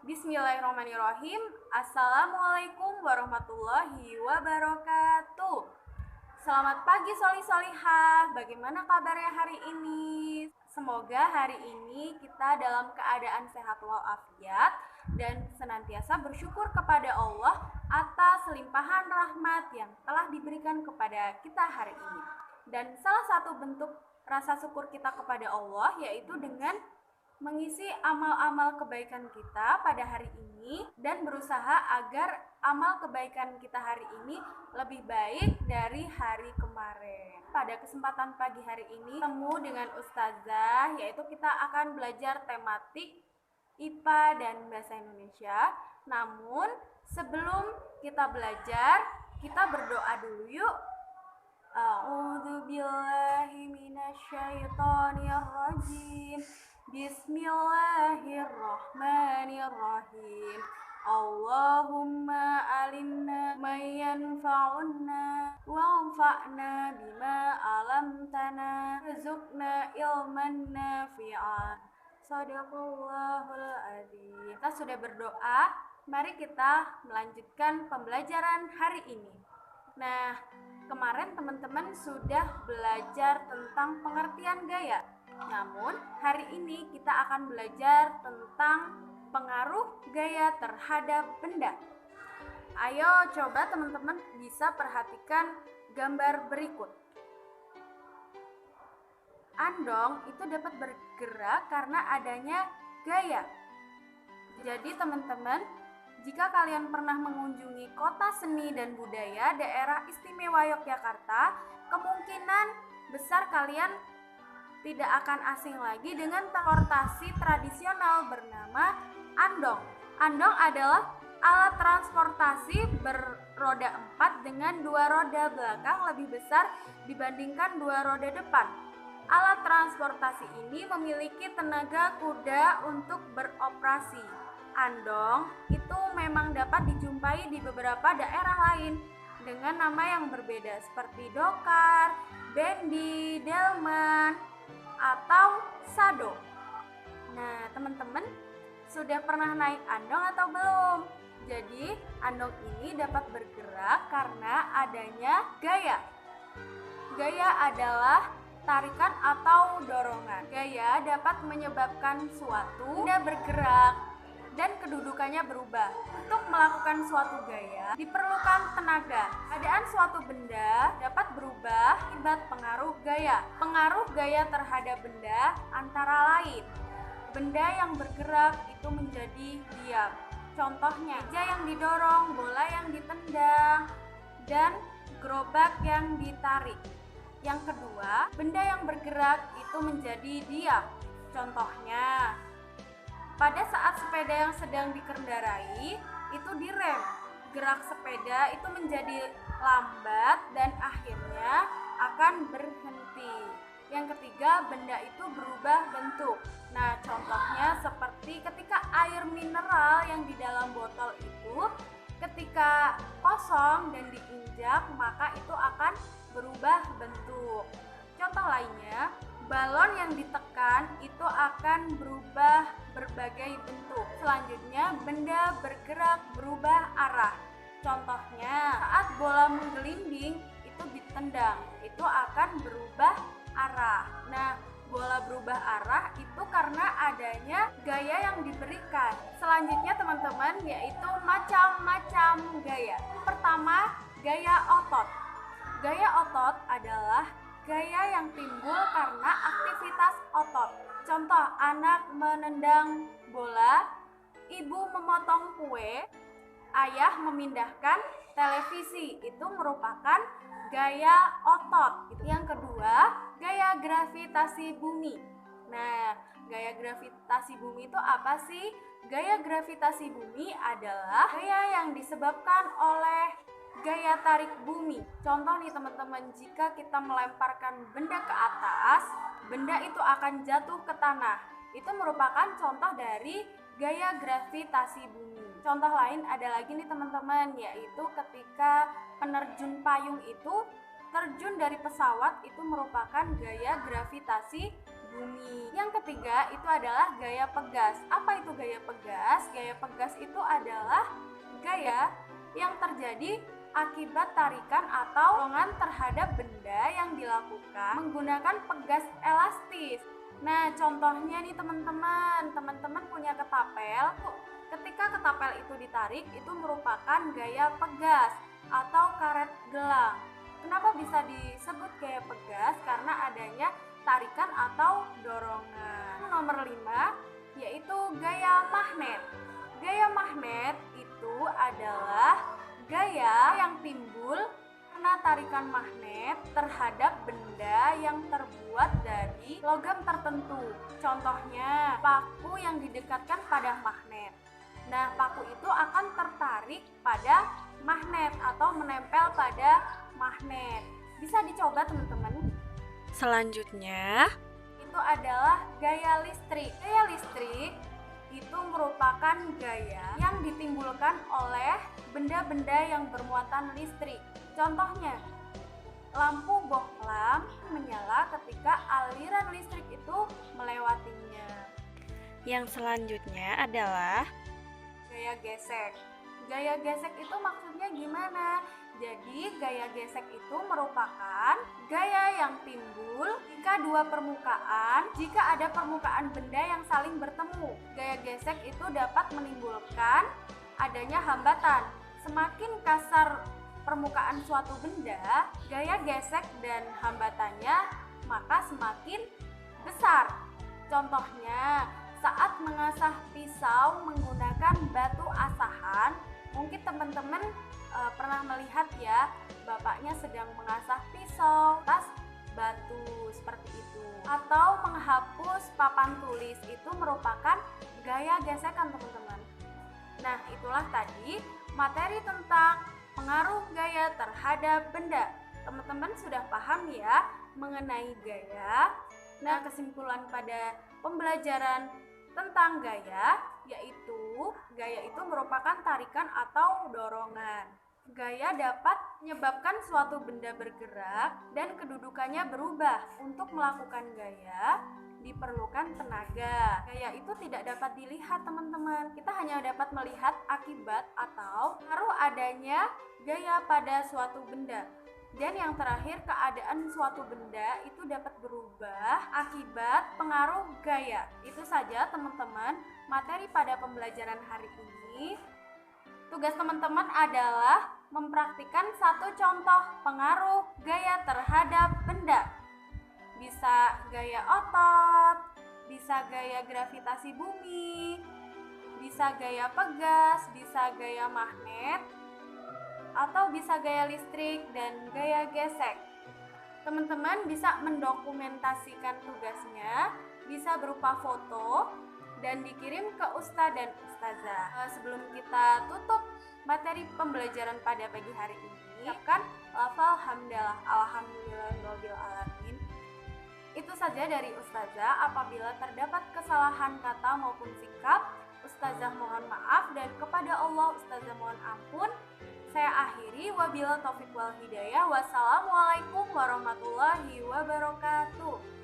Bismillahirrahmanirrahim. Assalamualaikum warahmatullahi wabarakatuh. Selamat pagi soli-solihah. Bagaimana kabarnya hari ini? Semoga hari ini kita dalam keadaan sehat walafiat dan senantiasa bersyukur kepada Allah atas limpahan rahmat yang telah diberikan kepada kita hari ini. Dan salah satu bentuk rasa syukur kita kepada Allah yaitu dengan mengisi amal-amal kebaikan kita pada hari ini dan berusaha agar amal kebaikan kita hari ini lebih baik dari hari kemarin. Pada kesempatan pagi hari ini ketemu dengan Ustazah, yaitu kita akan belajar tematik IPA dan Bahasa Indonesia. Namun sebelum kita belajar, kita berdoa dulu yuk. A'udzubillahi minasyaitonirrajim. Bismillahirrahmanirrahim. Allahumma alimna ma yanfa'una wanfa'na bima 'allamtana warzuqna ilman nafi'an. Shadaqallahul adzim. Kita sudah berdoa, mari kita melanjutkan pembelajaran hari ini. Nah, kemarin teman-teman sudah belajar tentang pengertian gaya. Namun, hari ini kita akan belajar tentang pengaruh gaya terhadap benda. Ayo coba teman-teman bisa perhatikan gambar berikut. Andong itu dapat bergerak karena adanya gaya. Jadi teman-teman, jika kalian pernah mengunjungi kota seni dan budaya daerah istimewa Yogyakarta, kemungkinan besar kalian tidak akan asing lagi dengan transportasi tradisional bernama andong. Andong adalah alat transportasi beroda 4 dengan 2 roda belakang lebih besar dibandingkan 2 roda depan. Alat transportasi ini memiliki tenaga kuda untuk beroperasi. Andong itu memang dapat dijumpai di beberapa daerah lain dengan nama yang berbeda seperti dokar, bendi, delman, atau sado. Nah, teman-teman sudah pernah naik andong atau belum? Jadi, andong ini dapat bergerak karena adanya gaya. Gaya adalah tarikan atau dorongan. Gaya dapat menyebabkan suatu benda bergerak dan kedudukannya berubah. Untuk melakukan suatu gaya diperlukan tenaga. Keadaan suatu benda dapat berubah akibat pengaruh gaya. Pengaruh gaya terhadap benda antara lain, benda yang bergerak itu menjadi diam. Contohnya, meja yang didorong, bola yang ditendang, dan gerobak yang ditarik. Yang kedua, benda yang bergerak itu menjadi diam. Contohnya, pada saat sepeda yang sedang dikendarai itu direm, gerak sepeda itu menjadi lambat dan akhirnya akan berhenti. Yang ketiga, benda itu berubah bentuk. Nah, contohnya seperti ketika air mineral yang di dalam botol itu ketika kosong dan diinjak maka itu akan berubah bentuk. Contoh lainnya, balon yang ditekan itu akan berubah berbagai bentuk. Selanjutnya, benda bergerak berubah arah. Contohnya, saat bola menggelinding itu ditendang, itu akan berubah arah. Nah, bola berubah arah itu karena adanya gaya yang diberikan. Selanjutnya teman-teman, yaitu macam-macam gaya. Pertama, gaya otot. Gaya otot adalah gaya yang timbul karena aktivitas otot. Contoh, anak menendang bola, ibu memotong kue, ayah memindahkan televisi. Itu merupakan gaya otot. Yang kedua, gaya gravitasi bumi. Nah, gaya gravitasi bumi itu apa sih? Gaya gravitasi bumi adalah gaya yang disebabkan oleh gaya tarik bumi. Contoh nih teman-teman, jika kita melemparkan benda ke atas, benda itu akan jatuh ke tanah. Itu merupakan contoh dari gaya gravitasi bumi. Contoh lain ada lagi nih teman-teman, yaitu ketika penerjun payung itu terjun dari pesawat itu merupakan gaya gravitasi bumi. Yang ketiga itu adalah gaya pegas. Apa itu gaya pegas? Gaya pegas itu adalah gaya yang terjadi akibat tarikan atau dorongan terhadap benda yang dilakukan menggunakan pegas elastis. Nah, contohnya nih teman-teman punya ketapel. Ketika ketapel itu ditarik, itu merupakan gaya pegas atau karet gelang. Kenapa bisa disebut gaya pegas? Karena adanya tarikan atau dorongan. Nomor 5 yaitu gaya magnet. Gaya magnet itu adalah gaya yang timbul karena tarikan magnet terhadap benda yang terbuat dari logam tertentu. Contohnya, paku yang didekatkan pada magnet. Nah, paku itu akan tertarik pada magnet atau menempel pada magnet. Bisa dicoba teman-teman. Selanjutnya, itu adalah gaya listrik. Gaya listrik itu merupakan gaya yang ditimbulkan oleh benda-benda yang bermuatan listrik. Contohnya, lampu bohlam menyala ketika aliran listrik itu melewatinya. yang selanjutnya adalah Gaya gesek. Gaya gesek itu maksudnya gimana? Jadi gaya gesek itu merupakan gaya yang timbul jika ada permukaan benda yang saling bertemu. Gaya gesek itu dapat menimbulkan adanya hambatan. Semakin kasar permukaan suatu benda, gaya gesek dan hambatannya maka semakin besar. Contohnya, saat mengasah pisau menggunakan batu asahan, mungkin teman-teman pernah melihat ya, bapaknya sedang mengasah pisau atas batu seperti itu. Atau menghapus papan tulis itu merupakan gaya gesekan teman-teman. Nah, itulah tadi materi tentang pengaruh gaya terhadap benda. Teman-teman sudah paham ya mengenai gaya. Nah, kesimpulan pada pembelajaran tentang gaya yaitu gaya itu merupakan tarikan atau dorongan. Gaya dapat menyebabkan suatu benda bergerak dan kedudukannya berubah. Untuk melakukan gaya diperlukan tenaga. Gaya itu tidak dapat dilihat teman-teman. Kita hanya dapat melihat akibat atau pengaruh adanya gaya pada suatu benda. Dan yang terakhir, keadaan suatu benda itu dapat berubah akibat pengaruh gaya. Itu saja teman-teman materi pada pembelajaran hari ini. Tugas teman-teman adalah mempraktikkan satu contoh pengaruh gaya terhadap benda. Bisa gaya otot, bisa gaya gravitasi bumi, bisa gaya pegas, bisa gaya magnet, atau bisa gaya listrik dan gaya gesek. Teman-teman bisa mendokumentasikan tugasnya, bisa berupa foto dan dikirim ke Ustadz dan Ustazah. Sebelum kita tutup materi pembelajaran pada pagi hari ini, ucapkan lafal hamdalah alhamdulillahirabbil alamin. Itu saja dari Ustazah. Apabila terdapat kesalahan kata maupun sikap, Ustazah mohon maaf, dan kepada Allah Ustazah mohon ampun. Saya akhiri, wabillahi taufiq wal hidayah. Wassalamualaikum warahmatullahi wabarakatuh.